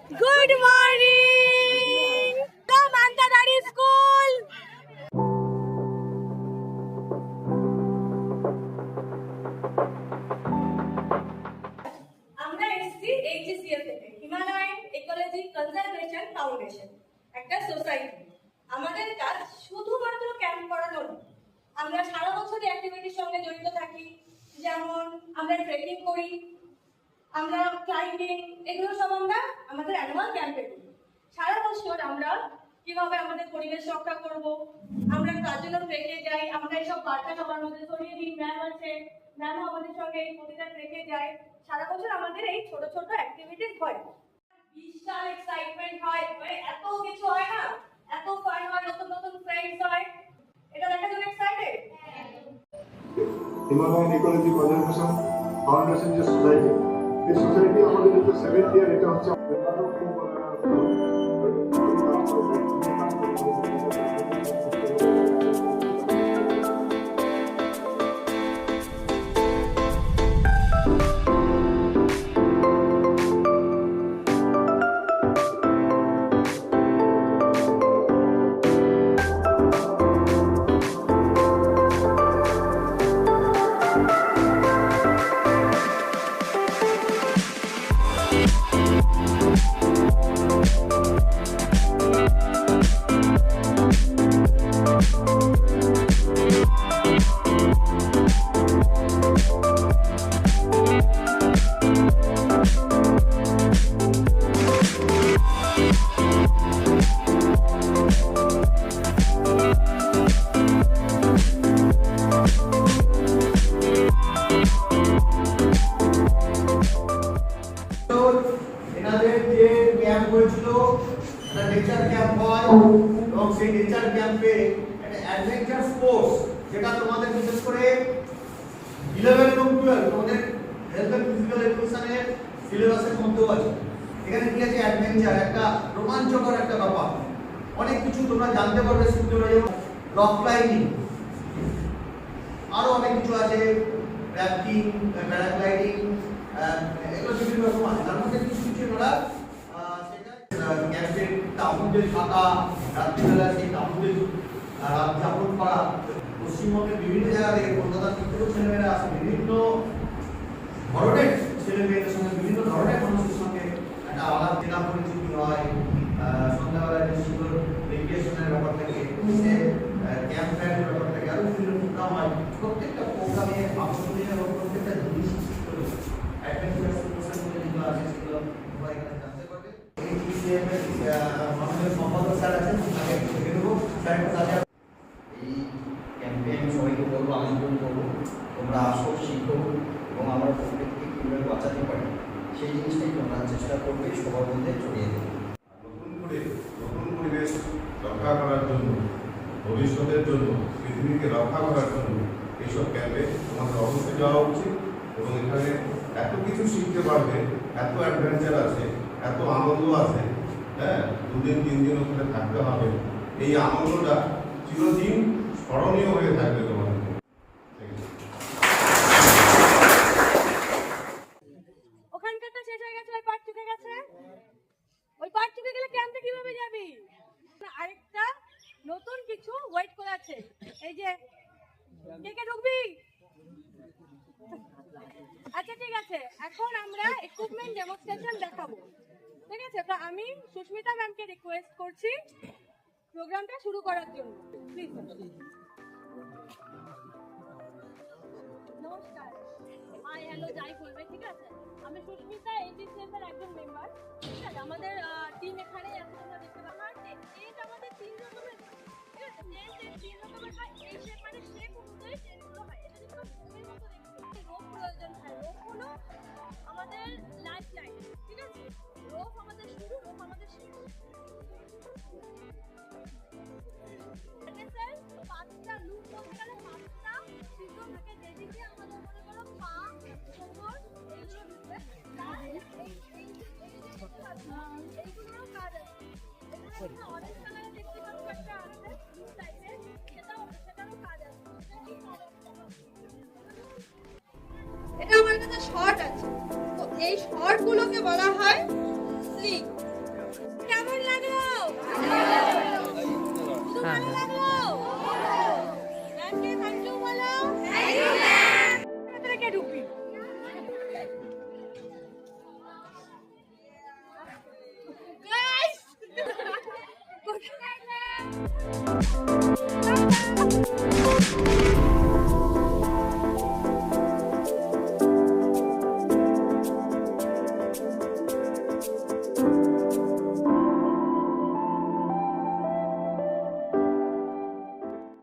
Good morning, the Mantadari School. আমরা এসেছি এইচএসসিএ থেকে, হিমালয়ান ইকোলজি কনজারভেশন ফাউন্ডেশন, একটা সোসাইটি। আমাদের কাজ শুধুমাত্র ক্যাম্প করানো নয়, আমরা সারা বছর অ্যাক্টিভিটির সঙ্গে জড়িত থাকি। যেমন আমরা ট্রেকিং করি, আমরা ক্লাইম্বিং, এগুলো সব আমরা আমাদের অ্যানুয়াল ক্যাম্পে করি। সারা বছর আমরা কিভাবে আমাদের পরিবেশ রক্ষা করব, আমরা তার জন্য ট্রেকে যাই। আমরা এইসব বার্তা সবার মধ্যে ছড়িয়ে দিই। ম্যাম আছে, ম্যামও আমাদের সঙ্গে এই প্রতিটা ট্রেকে যায়। সারা বছর আমাদের এই ছোট ছোট অ্যাক্টিভিটিস হয়, বিশাল এক্সাইটমেন্ট হয়, মানে এত কিছু হয় না, এত ফান হয়, নতুন নতুন ফ্রেন্ডস হয়। এটা দেখার জন্য excited. Himalayan ecology conservation foundation যে সোসাইটি, এই সোসাইটি আমাদের যে 7th ইয়ার, এটা হচ্ছে এনাদের যে ক্যাম্প হয়েছিল, একটা নেচার ক্যাম্প হয়, এবং সেই নেচার ক্যাম্পে একটা অ্যাডভেঞ্চার স্পোর্টস, যেটা তোমাদের বিশেষ করে 11 এবং 12 তোমাদের হেলথ এন্ড ফিজিক্যাল এডুকেশনের সিলেবাসের মধ্যেও আছে। এখানে কি আছে? অ্যাডভেঞ্চার, একটা রোমাঞ্চকর একটা ব্যাপার। অনেক কিছু তোমরা জানতে পারবে, শিখতে পারবে, যেমন রক ক্লাইম্বিং, আরো অনেক কিছু আছে, রাফটিং, প্যারাগ্লাইডিং, এগুলো বিভিন্ন রকম আছে। তার মধ্যে কিছু কিছু ওরা ক্যাম্পের তাঁবুতে থাকা, রাত্রিবেলা সেই তাঁবুতে রাত যাপন করা। পশ্চিমবঙ্গের বিভিন্ন জায়গা থেকে, কলকাতার প্রত্যেক ছেলেমেয়েরা আসে, বিভিন্ন ধরনের ছেলেমেয়েদের সঙ্গে, বিভিন্ন ধরনের মানুষের সঙ্গে একটা আলাপ চেনা পরিচিতি হয়। সন্ধ্যাবেলায় যে সুন্দর রেডিয়েশনের ব্যাপার থেকে, ক্যাম্প ফায়ারের ব্যাপার থেকে, আরো বিভিন্ন প্রোগ্রাম হয়। প্রত্যেকটা প্রোগ্রামে আকর্ষণীয় এবং প্রত্যেকটা জিনিস অ্যাডভেঞ্চারাস প্রসেস গুলো যেগুলো আছে সেগুলো তোমরা এখানে জানতে পারবে। এই টিসিএম এর আমাদের সম্পাদক স্যার আছেন, তাকে ডেকে দেবো। স্যার কাছে এই ক্যাম্পে আমি সবাইকে বলবো, আমন্ত্রণ করবো, তোমরা আসো, শিখো, এবং আমরা প্রত্যেককে কীভাবে বাঁচাতে পারি সেই জিনিসটাই তোমরা চেষ্টা করবে সবার মধ্যে ছড়িয়ে দেবে। নতুন পরিবেশ রক্ষা করার জন্য, ভবিষ্যতের জন্য, পৃথিবীকে রক্ষা করার জন্য এইসব ক্যাম্পে তোমাদের অবশ্যই যাওয়া উচিত। এবং এখানে এত কিছু শিখতে পারবে, এত অ্যাডভেঞ্চার আছে, এত আনন্দ আছে। হ্যাঁ, 2 দিন 3 দিন ওখানে থাকতে হবে। এই আনন্দটা চিরদিন স্মরণীয় হয়ে থাকবে তোমাদের। ওখানকারটা শেষ হয়ে গেছে, ওই পার্ট চুকে গেছে। ওই পার্ট চুকে গেলে ক্যাম্পে কিভাবে যাবি? আরেকটা নতুন কিছু ওয়েট করে আছে। এই যে কে কে ঢুকবি? আচ্ছা ঠিক আছে, এখন আমরা ইকুইপমেন্ট ডেমনস্ট্রেশন দেখাবো। ঠিক আছে, তো আমি সুস্মিতা ম্যামকে রিকোয়েস্ট করছি প্রোগ্রামটা শুরু করার জন্য, প্লিজ। নমস্কার, হাই হ্যালো যাই বলবে, ঠিক আছে। আমি সুস্মিতা, এইচএসসিএফ এর একজন মেম্বার। ঠিক আছে, আমাদের টিম এখানে আছে, তোমরা দেখতে পাচ্ছ। টেন্ট আমাদের 3 রকমের, ঠিক আছে। টেন্ট 3 রকমের হয়। এই শেপ মানে শেপ অনুযায়ী টেন্টগুলো হয়। এটা কিন্তু ঘুমের মতো দেখতে। রোপ প্রয়োজন হয়। রোপ হলো আমাদের লাইফ লাইন, ঠিক আছে। রোপ আমাদের শুরু, রোপ আমাদের শেষ। স্যার 5টা লুপ বলতে গেলে 5টা চিত্র থাকে, যেদিকে আমাদের মনে করো পা, কোমর, এইগুলো ঢুকবে। এইগুলোরও কাজ আছে। এখানে অরেঞ্জ কালারে দেখতে পাচ্ছ একটা আছে ব্লু টাইপের, সেটারও কাজ আছে। এটা আমার কাছে শর্ট আছে, তো এই শর্ট গুলোকে বলা হয়